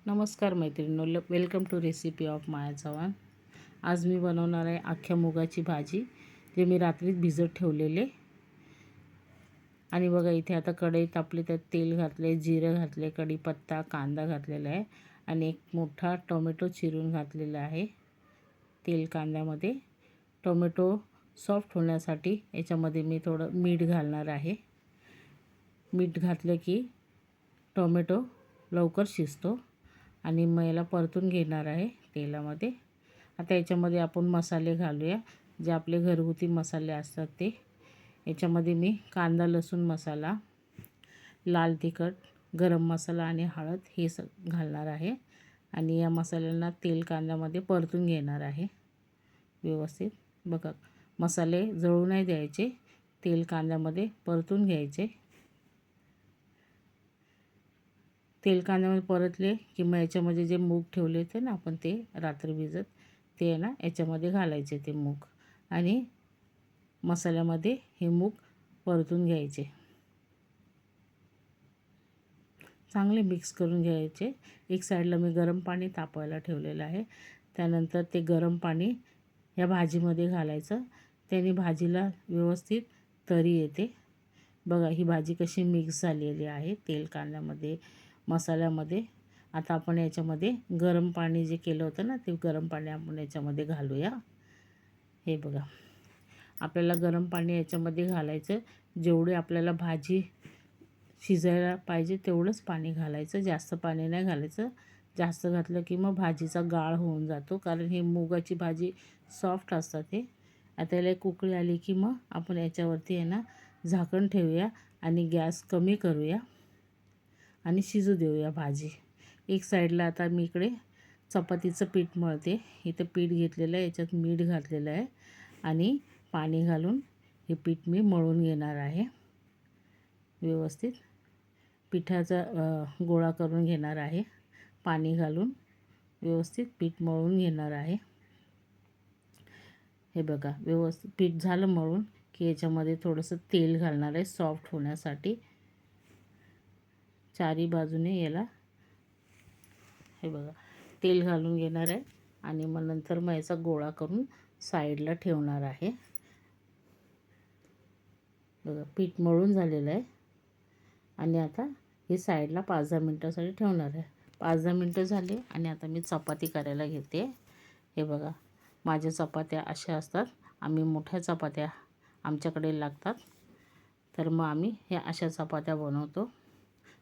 नमस्कार मैत्रिणींनो, welcome to recipe of माया चव्हाण। आज मी बनवणार आहे अख्ख्या मुगाची भाजी, जे मी रात्रीच भिजत ठेवलेले। आणि बघा इथे आता कढई तापली, त्यात तेल घातले, जिरं घातले, कढीपत्ता, कांदा घातलेला आहे आणि एक मोठा टोमॅटो चिरून घातलेला आहे तेल कांद्यामध्ये। टोमॅटो सॉफ्ट होण्यासाठी याच्यामध्ये मी थोडं मीठ घालणार आहे। मीठ घातलं की टोमॅटो लवकर शिजतो आणि मग याला परतून घेणार आहे तेलामध्ये। आता याच्यामध्ये आपण मसाले घालूया, जे आपले घरगुती मसाले असतात ते। याच्यामध्ये मी कांदा लसूण मसाला, लाल तिखट, गरम मसाला आणि हळद हे घालणार आहे आणि या मसाल्यांना तेल कांद्यामध्ये परतून घेणार आहे व्यवस्थित। बघा, मसाले जळू नाही द्यायचे, तेल कांद्यामध्ये परतून घ्यायचे। तेल कांद्यामध्ये परतले की मग याच्यामध्ये जे मूग ठेवले होते ना आपण, ते रात्री भिजत, ते ना याच्यामध्ये घालायचे ते मूग आणि मसाल्यामध्ये हे मूग परतून घ्यायचे। चांगले मिक्स करून घ्यायचे। एक साईडला मी गरम पाणी तापवायला ठेवलेलं आहे। त्यानंतर ते गरम पाणी या भाजीमध्ये घालायचं, त्याने भाजीला व्यवस्थित तरी येते। बघा ही भाजी कशी मिक्स झालेली आहे तेल कांद्यामध्ये मसाल्यामध्ये। आता आपण याच्यामध्ये गरम पाणी जे केलं होतं ना, ते गरम पाणी आपण याच्यामध्ये घालूया। हे बघा, आपल्याला गरम पाणी याच्यामध्ये घालायचं, जेवढी आपल्याला भाजी शिजायला पाहिजे तेवढंच पाणी घालायचं, जास्त पाणी नाही घालायचं। जास्त घातलं की मग भाजीचा गाळ होऊन जातो, कारण ही मुगाची भाजी सॉफ्ट असतात हे। आता याला एक उकळी आली की मग आपण याच्यावरती आहे ना झाकण ठेवूया आणि गॅस कमी करूया आणि शिजू देऊया भाजी। एक साईडला आता मी इकडे चपातीचं पीठ मळते। इथं पीठ घेतलेलं आहे, याच्यात मीठ घातलेलं आहे आणि पाणी घालून हे पीठ मी मळून घेणार आहे व्यवस्थित। पिठाचा गोळा करून घेणार आहे, पाणी घालून व्यवस्थित पीठ मळून घेणार आहे। हे बघा, व्यवस्थित पीठ झालं मळून की याच्यामध्ये थोडंसं तेल घालणार आहे सॉफ्ट होण्यासाठी चारी बाजूने याला। हे बघा, तेल घालून घेणार आहे आणि मग नंतर मग याचा गोळा करून साईडला ठेवणार आहे। बघा, पीठ मळून झालेलं आहे आणि आता हे साईडला 5-10 मिनटासाठी ठेवणार आहे। 5-10 मिनटं झाले आणि आता मी चपाती करायला घेते। हे बघा, माझ्या चपात्या अशा असतात, आम्ही मोठ्या चपात्या आमच्याकडे लागतात, तर मग आम्ही ह्या अशा चपात्या बनवतो।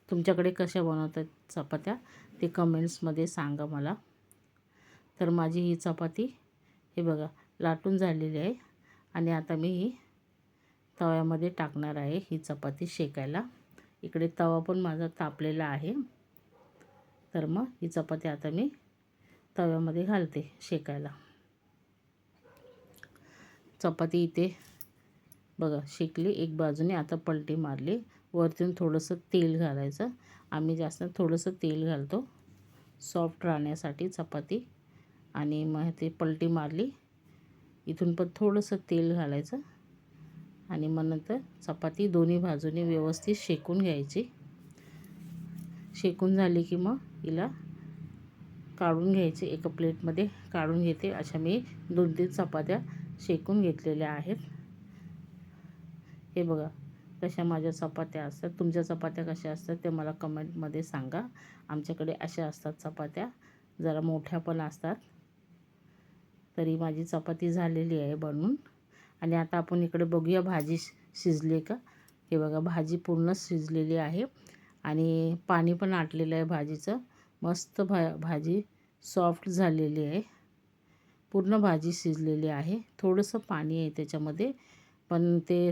तुमच्याकडे कशा बनवतात चपात्या ते कमेंट्समध्ये सांगा मला। तर माझी ही चपाती हे बघा लाटून झालेली आहे आणि आता मी ही तव्यामध्ये टाकणार आहे ही चपाती शेकायला। इकडे तवा पण माझा तापलेला आहे, तर मग ही चपाती आता मी तव्यामध्ये घालते शेकायला। चपाती इथे बघा शेकली एक बाजूने, आता पलटी मारली। वरतून थोडंसं तेल घालायचं, आम्ही जास्त थोडंसं तेल घालतो सॉफ्ट राहण्यासाठी चपाती। आणि मग ते पलटी मारली, इथून पण थोडंसं तेल घालायचं आणि मग नंतर चपाती दोन्ही बाजूने व्यवस्थित शेकून घ्यायची। शेकून झाली की मग हिला काढून घ्यायची, एका प्लेटमध्ये काढून घेते। अशा मी 2-3 चपात्या शेकून घेतलेल्या आहेत। हे बघा कशा माझ्या चपात्या असतात, तुमच्या चपात्या कशा असतात ते मला कमेंटमध्ये सांगा। आमच्याकडे अशा असतात चपात्या, जरा मोठ्या पण असतात। तरी माझी चपाती झालेली आहे बनवून आणि आता आपण इकडे बघूया भाजी शिजली का। हे बघा, भाजी पूर्ण शिजलेली आहे आणि पाणी पण आटलेलं आहे भाजीचं। मस्त भाजी सॉफ्ट झालेली आहे, पूर्ण भाजी शिजलेली आहे। थोडंसं पाणी आहे त्याच्यामध्ये, पण ते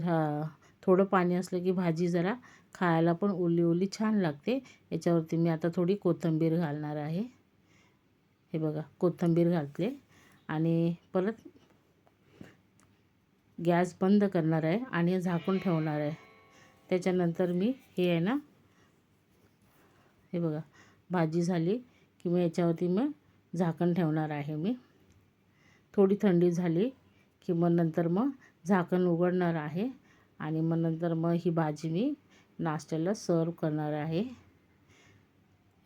थोडं पाणी असलं की भाजी जरा खायला पण ओली ओली छान लागते। याच्यावरती मी आता थोडी कोथिंबीर घालणार आहे। हे बघा, कोथिंबीर घातले आणि परत गॅस बंद करणार आहे आणि झाकून ठेवणार आहे। त्याच्यानंतर मी हे आहे ना, हे बघा भाजी झाली की मग याच्यावरती मग झाकण ठेवणार आहे मी। थोडी थंडी झाली की मग नंतर मग झाकण उघडणार आहे आणि मग नंतर मग ही भाजी मी नाश्त्याला सर्व करणार आहे।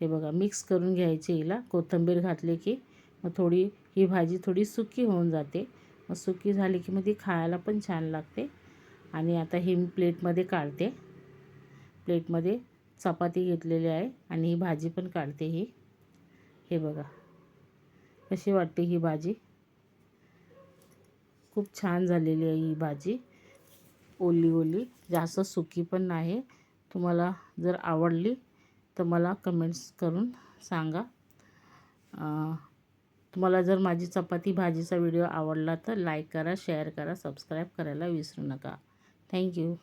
हे बघा मिक्स करून घ्यायची हिला. कोथिंबीर घातली की मग थोडी ही भाजी थोडी सुकी होऊन जाते. मग सुकी झाली की मग ती खायला पण छान लागते. आणि आता ही मी प्लेटमध्ये काढते. प्लेटमध्ये चपाती घेतलेली आहे आणि ही भाजी पण काढते ही. हे बघा कशी वाटते ही भाजी. खूप छान झालेली आहे ही भाजी. ओली ओली, जास्त सुकी पण नाही. तुम्हाला जर आवडली तर मला कमेंट्स करून सांगा. तुम्हाला जर माझी चपाती भाजीचा व्हिडिओ आवडला तर लाईक करा, शेअर करा, सबस्क्राईब करायला विसरू नका. थँक्यू.